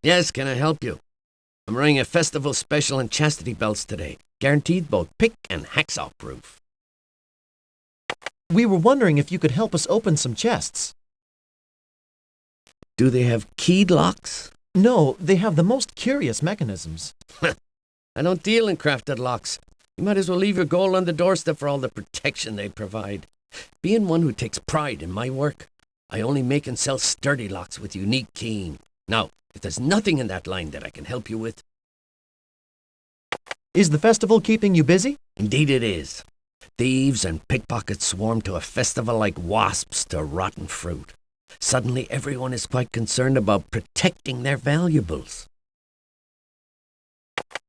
Yes, can I help you? I'm running a festival special in chastity belts today. Guaranteed both pick and hacksaw proof. We were wondering if you could help us open some chests. Do they have keyed locks? No, they have the most curious mechanisms. I don't deal in crafted locks. You might as well leave your gold on the doorstep for all the protection they provide. Being one who takes pride in my work, I only make and sell sturdy locks with unique keying. Now, if there's nothing in that line that I can help you with... Is the festival keeping you busy? Indeed it is. Thieves and pickpockets swarm to a festival like wasps to rotten fruit. Suddenly everyone is quite concerned about protecting their valuables.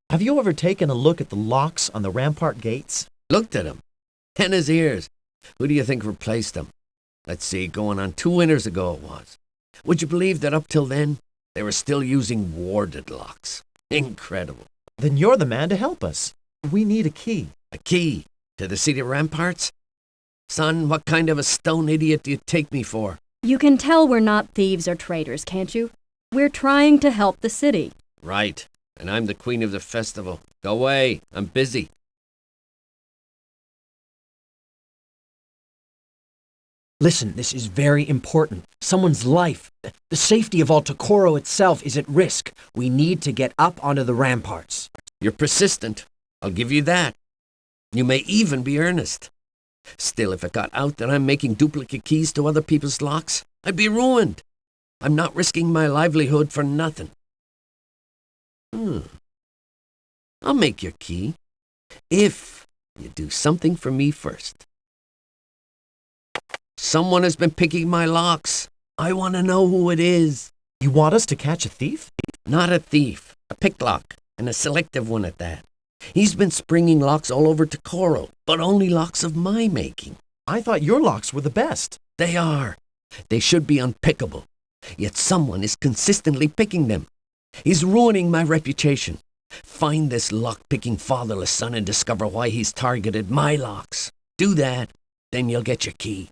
Have you ever taken a look at the locks on the Rampart gates? Looked at him. And his ears. Who do you think replaced them? Let's see, going on 2 winters ago it was. Would you believe that up till then, they were still using warded locks? Incredible. Then you're the man to help us. We need a key. A key? To the city ramparts? Son, what kind of a stone idiot do you take me for? You can tell we're not thieves or traitors, can't you? We're trying to help the city. Right. And I'm the queen of the festival. Go away. I'm busy. Listen, this is very important. Someone's life, the safety of Altacoro itself is at risk. We need to get up onto the ramparts. You're persistent. I'll give you that. You may even be earnest. Still, if it got out that I'm making duplicate keys to other people's locks, I'd be ruined. I'm not risking my livelihood for nothing. I'll make your key, if you do something for me first. Someone has been picking my locks. I want to know who it is. You want us to catch a thief? Not a thief, a picklock, and a selective one at that. He's been springing locks all over Tokoro, but only locks of my making. I thought your locks were the best. They are. They should be unpickable. Yet someone is consistently picking them. He's ruining my reputation. Find this lock-picking fatherless son and discover why he's targeted my locks. Do that, then you'll get your key.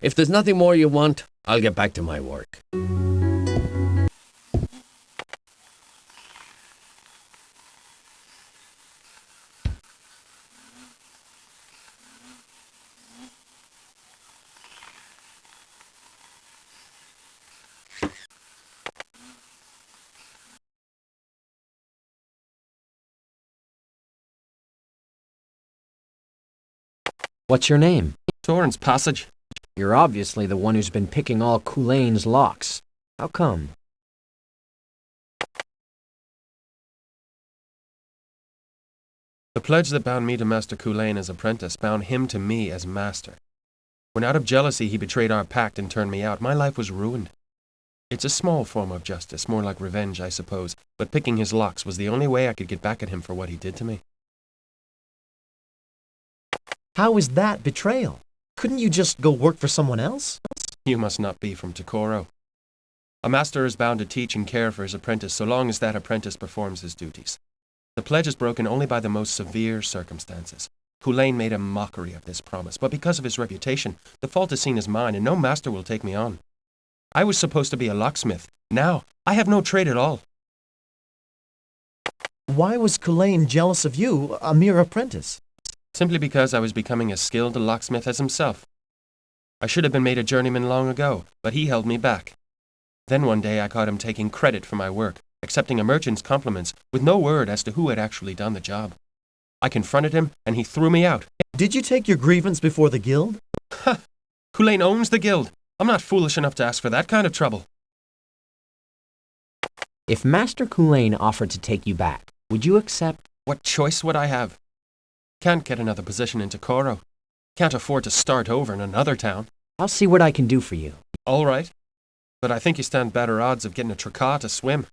If there's nothing more you want, I'll get back to my work. What's your name? Torrance, Pasege. You're obviously the one who's been picking all Coulaine's locks. How come? The pledge that bound me to Master Coulaine as apprentice bound him to me as master. When out of jealousy he betrayed our pact and turned me out, my life was ruined. It's a small form of justice, more like revenge, I suppose, but picking his locks was the only way I could get back at him for what he did to me. How is that betrayal? Couldn't you just go work for someone else? You must not be from Tokoro. A master is bound to teach and care for his apprentice so long as that apprentice performs his duties. The pledge is broken only by the most severe circumstances. Coulaine made a mockery of this promise, but because of his reputation, the fault is seen as mine, and no master will take me on. I was supposed to be a locksmith. Now, I have no trade at all. Why was Coulaine jealous of you, a mere apprentice? Simply because I was becoming as skilled a locksmith as himself. I should have been made a journeyman long ago, but he held me back. Then one day I caught him taking credit for my work, accepting a merchant's compliments with no word as to who had actually done the job. I confronted him, and he threw me out. Did you take your grievance before the guild? Ha! Coulaine owns the guild. I'm not foolish enough to ask for that kind of trouble. If Master Coulaine offered to take you back, would you accept? What choice would I have? Can't get another position in Tokoro. Can't afford to start over in another town. I'll see what I can do for you. All right. But I think you stand better odds of getting a traka to swim.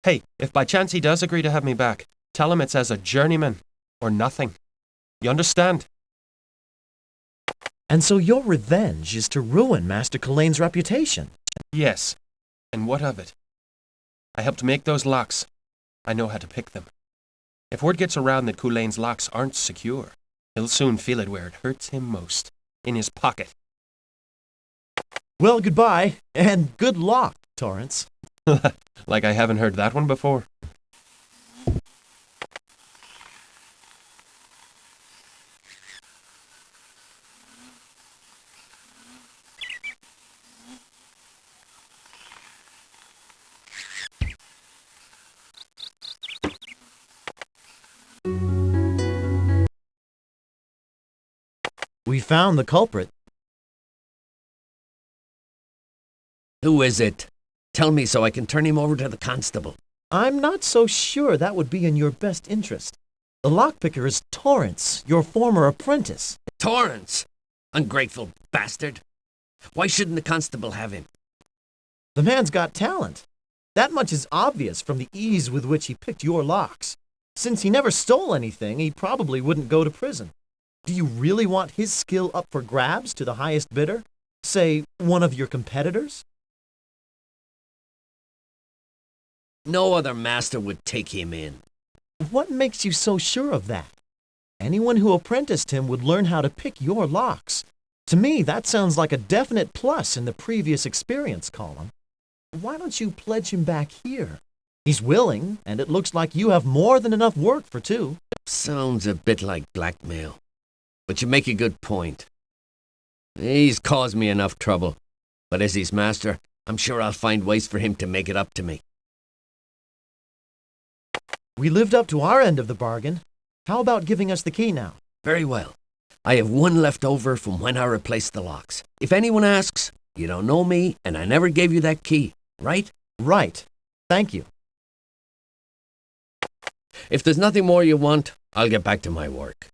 Hey, if by chance he does agree to have me back, tell him it's as a journeyman, or nothing. You understand? And so your revenge is to ruin Master Coulaine's reputation? Yes. And what of it? I helped make those locks. I know how to pick them. If word gets around that Coulaine's locks aren't secure, he'll soon feel it where it hurts him most. In his pocket. Well, goodbye, and good luck, Torrance. Like I haven't heard that one before. We found the culprit. Who is it? Tell me so I can turn him over to the constable. I'm not so sure that would be in your best interest. The lockpicker is Torrance, your former apprentice. Torrance! Ungrateful bastard! Why shouldn't the constable have him? The man's got talent. That much is obvious from the ease with which he picked your locks. Since he never stole anything, he probably wouldn't go to prison. Do you really want his skill up for grabs to the highest bidder? Say, one of your competitors? No other master would take him in. What makes you so sure of that? Anyone who apprenticed him would learn how to pick your locks. To me, that sounds like a definite plus in the previous experience column. Why don't you pledge him back here? He's willing, and it looks like you have more than enough work for two. Sounds a bit like blackmail. But you make a good point. He's caused me enough trouble. But as his master, I'm sure I'll find ways for him to make it up to me. We lived up to our end of the bargain. How about giving us the key now? Very well. I have one left over from when I replaced the locks. If anyone asks, you don't know me, and I never gave you that key, right? Right. Thank you. If there's nothing more you want, I'll get back to my work.